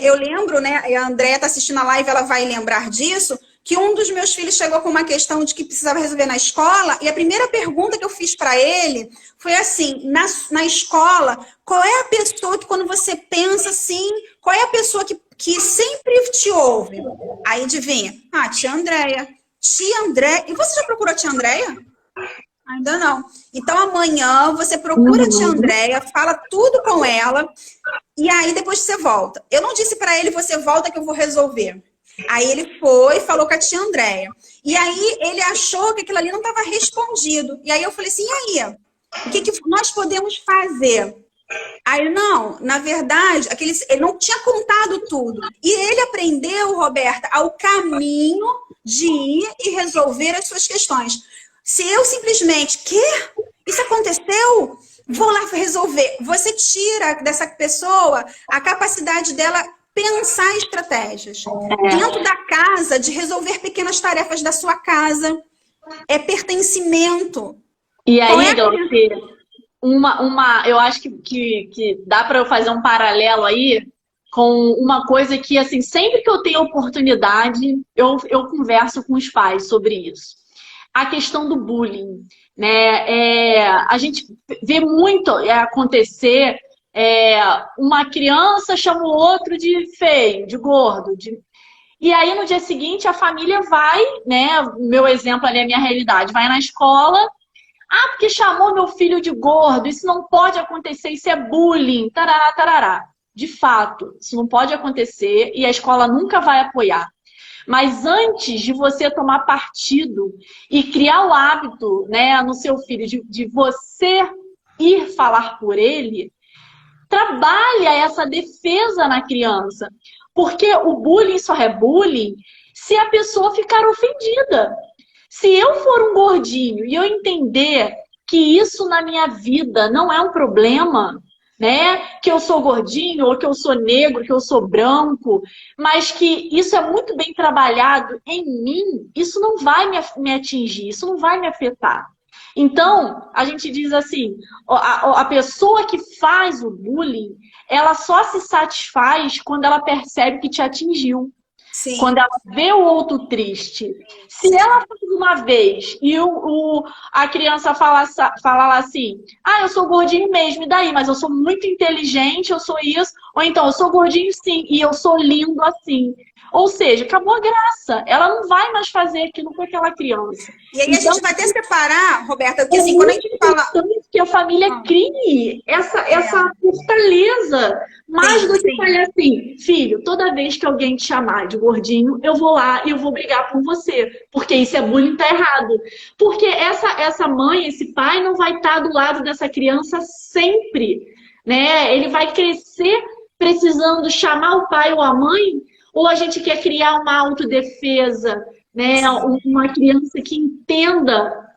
Eu lembro, né? A Andréia está assistindo a live, ela vai lembrar disso, que um dos meus filhos chegou com uma questão de que precisava resolver na escola, e a primeira pergunta que eu fiz para ele foi assim, na escola, qual é a pessoa que quando você pensa assim, qual é a pessoa que sempre te ouve? Aí adivinha? Tia Andréia. Tia Andréia. E você já procurou a tia Andréia? Ainda não. Então amanhã você procura a tia Andréia, fala tudo com ela, e aí depois você volta. Eu não disse para ele, você volta que eu vou resolver. Aí ele foi, falou com a tia Andréia. E aí ele achou que aquilo ali não estava respondido. E aí eu falei assim, e aí? O que nós podemos fazer? Aí não, na verdade, ele não tinha contado tudo. E ele aprendeu, Roberta, ao caminho de ir e resolver as suas questões. Se eu simplesmente, isso aconteceu? Vou lá resolver. Você tira dessa pessoa a capacidade dela pensar estratégias. Dentro da casa, de resolver pequenas tarefas da sua casa. É pertencimento. E aí, Glaucia, eu acho que dá para eu fazer um paralelo aí com uma coisa que, assim, sempre que eu tenho oportunidade, eu converso com os pais sobre isso. A questão do bullying, né? A gente vê muito acontecer, uma criança chama o outro de feio, de gordo, e aí no dia seguinte a família vai, né? Meu exemplo ali é a minha realidade, vai na escola. Ah, porque chamou meu filho de gordo, isso não pode acontecer, isso é bullying, tarará, tarará. De fato, isso não pode acontecer e a escola nunca vai apoiar. Mas antes de você tomar partido e criar o hábito, né, no seu filho de você ir falar por ele, trabalha essa defesa na criança. Porque o bullying só é bullying se a pessoa ficar ofendida. Se eu for um gordinho e eu entender que isso na minha vida não é um problema, né? Que eu sou gordinho, ou que eu sou negro, que eu sou branco, mas que isso é muito bem trabalhado em mim, isso não vai me atingir, isso não vai me afetar. Então, a gente diz assim, a pessoa que faz o bullying, ela só se satisfaz quando ela percebe que te atingiu. Sim. Quando ela vê o outro triste. Se ela faz uma vez e a criança falar assim, ah, eu sou gordinho mesmo, e daí? Mas eu sou muito inteligente, eu sou isso. Ou então, eu sou gordinho sim, e eu sou lindo assim. Ou seja, acabou a graça. Ela não vai mais fazer aquilo com aquela criança. E aí então, a gente vai até separar, Roberta, porque assim, quando a gente fala... que a família crie essa fortaleza. Mais do que falar assim, filho, toda vez que alguém te chamar de gordinho, eu vou lá e eu vou brigar por você. Porque isso é bullying, tá errado. Porque essa mãe, esse pai não vai estar do lado dessa criança sempre. Né? Ele vai crescer precisando chamar o pai ou a mãe, ou a gente quer criar uma autodefesa, né? Uma criança que entenda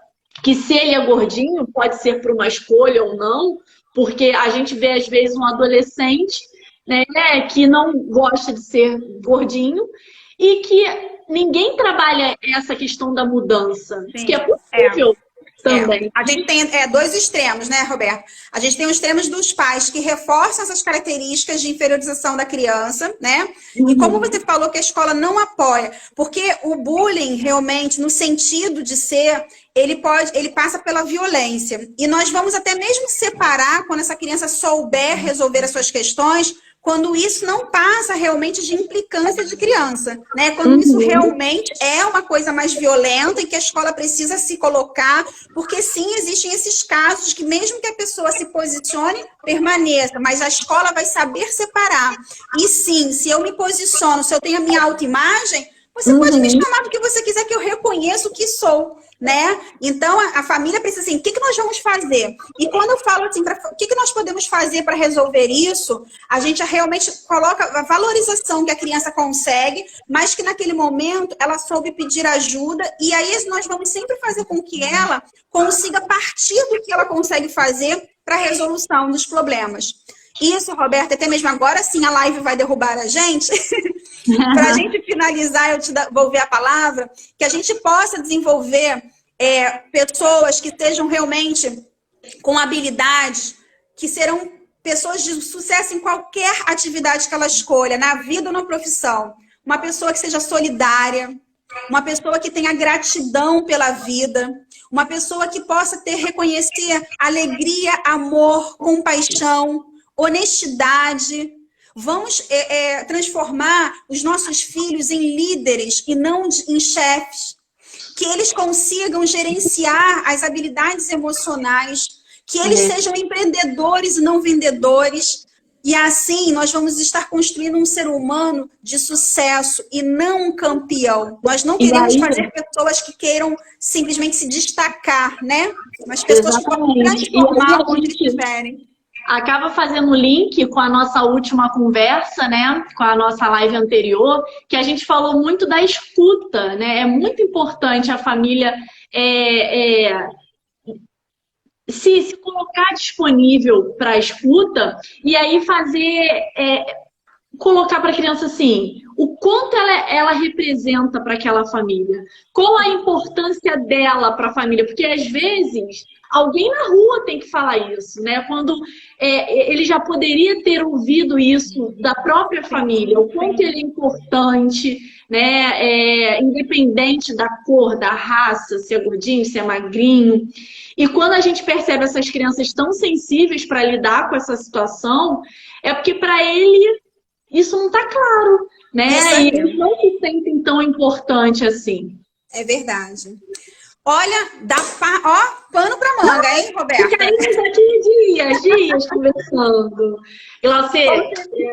que se ele é gordinho, pode ser por uma escolha ou não, porque a gente vê às vezes um adolescente, né, que não gosta de ser gordinho e que ninguém trabalha essa questão da mudança, sim, que é possível. Também. A gente tem dois extremos, né, Roberto? A gente tem os extremos dos pais que reforçam essas características de inferiorização da criança, né? Uhum. E como você falou que a escola não apoia, porque o bullying realmente, no sentido de ser, ele passa pela violência. E nós vamos até mesmo separar quando essa criança souber resolver as suas questões, quando isso não passa realmente de implicância de criança, né? Quando isso realmente é uma coisa mais violenta e que a escola precisa se colocar, porque sim, existem esses casos que mesmo que a pessoa se posicione, permaneça, mas a escola vai saber separar. E sim, se eu me posiciono, se eu tenho a minha autoimagem, você pode me chamar do que você quiser, que eu reconheço o que sou, né? Então, a família precisa assim, o que nós vamos fazer? E quando eu falo assim, o que nós podemos fazer para resolver isso, a gente realmente coloca a valorização que a criança consegue, mas que naquele momento ela soube pedir ajuda, e aí nós vamos sempre fazer com que ela consiga partir do que ela consegue fazer para a resolução dos problemas. Isso, Roberta, até mesmo agora sim a live vai derrubar a gente. Para a gente finalizar, eu te devolver a palavra, que a gente possa desenvolver pessoas que estejam realmente com habilidades, que serão pessoas de sucesso em qualquer atividade que ela escolha, na vida ou na profissão. Uma pessoa que seja solidária, uma pessoa que tenha gratidão pela vida, uma pessoa que possa reconhecer alegria, amor, compaixão, honestidade. Vamos transformar os nossos filhos em líderes e não em chefes. Que eles consigam gerenciar as habilidades emocionais. Que eles sejam empreendedores e não vendedores. E assim nós vamos estar construindo um ser humano de sucesso e não um campeão. Nós não queremos fazer pessoas que queiram simplesmente se destacar, né? Mas pessoas que vão transformar onde estiverem. Acaba fazendo link com a nossa última conversa, né? Com a nossa live anterior, que a gente falou muito da escuta, né? É muito importante a família se colocar disponível para a escuta e aí colocar para a criança assim, o quanto ela representa para aquela família? Qual a importância dela para a família? Porque às vezes alguém na rua tem que falar isso, né? Quando ele já poderia ter ouvido isso da própria família, o quanto ele é importante, né? Independente da cor, da raça, se é gordinho, se é magrinho. E quando a gente percebe essas crianças tão sensíveis para lidar com essa situação, é porque para ele isso não está claro, né? E eles não se sentem tão importante assim. É verdade. Olha, pano para manga, hein, Roberta? Ficaríamos aqui dias conversando. Glauce,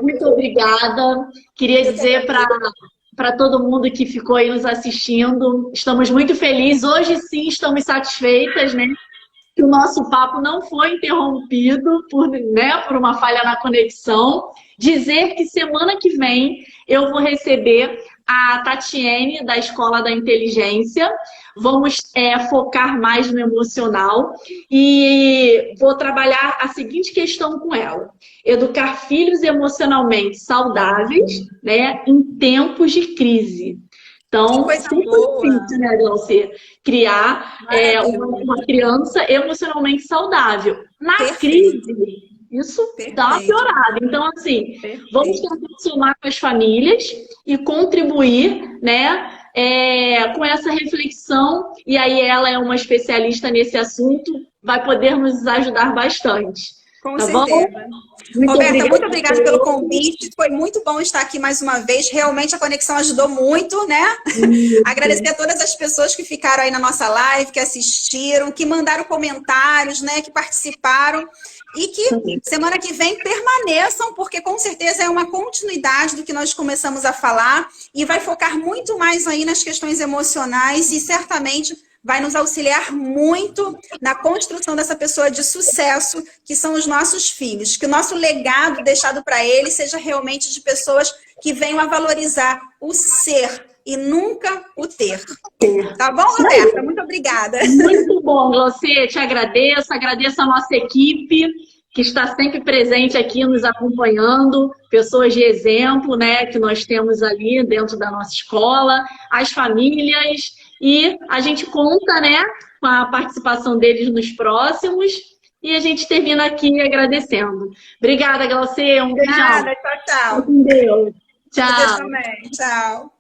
muito obrigada. Queria dizer para todo mundo que ficou aí nos assistindo, estamos muito felizes. Hoje sim estamos satisfeitas, né? Que o nosso papo não foi interrompido por uma falha na conexão. Dizer que semana que vem eu vou receber a Tatiene, da Escola da Inteligência. Vamos focar mais no emocional e vou trabalhar a seguinte questão com ela: educar filhos emocionalmente saudáveis, né, em tempos de crise. Então, difícil, né, Glauce? Criar uma criança emocionalmente saudável. Na crise, isso dá uma piorada. Então, assim, vamos tentar somar com as famílias e contribuir, né, com essa reflexão. E aí ela é uma especialista nesse assunto, vai poder nos ajudar bastante. Com certeza. Roberta, muito obrigada pelo convite. Foi muito bom estar aqui mais uma vez. Realmente a conexão ajudou muito, né? Agradecer a todas as pessoas que ficaram aí na nossa live, que assistiram, que mandaram comentários, né? Que participaram. E que semana que vem permaneçam, porque com certeza é uma continuidade do que nós começamos a falar e vai focar muito mais aí nas questões emocionais e certamente vai nos auxiliar muito na construção dessa pessoa de sucesso, que são os nossos filhos. Que o nosso legado deixado para eles seja realmente de pessoas que venham a valorizar o ser e nunca o ter. Tá bom, Roberta? Muito obrigada. Muito bom, Glauce. Te agradeço a nossa equipe, que está sempre presente aqui nos acompanhando, pessoas de exemplo, né, que nós temos ali dentro da nossa escola, as famílias. E a gente conta, né, com a participação deles nos próximos. E a gente termina aqui agradecendo. Obrigada, Glauce. Um beijão. Obrigada, tchau, tchau. Com Deus. Tchau. Você também. Tchau.